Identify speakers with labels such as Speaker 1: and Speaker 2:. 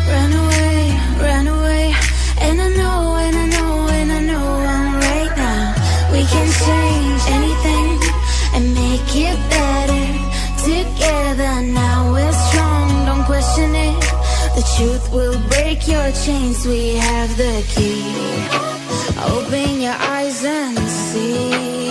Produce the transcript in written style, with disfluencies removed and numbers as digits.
Speaker 1: Run away, run away. And I know, and I know, and I know I'm right now. We can change anything and make it better together. Now we're strong, don't question it. The truth will break your chains. We have the key. Open your eyes and see.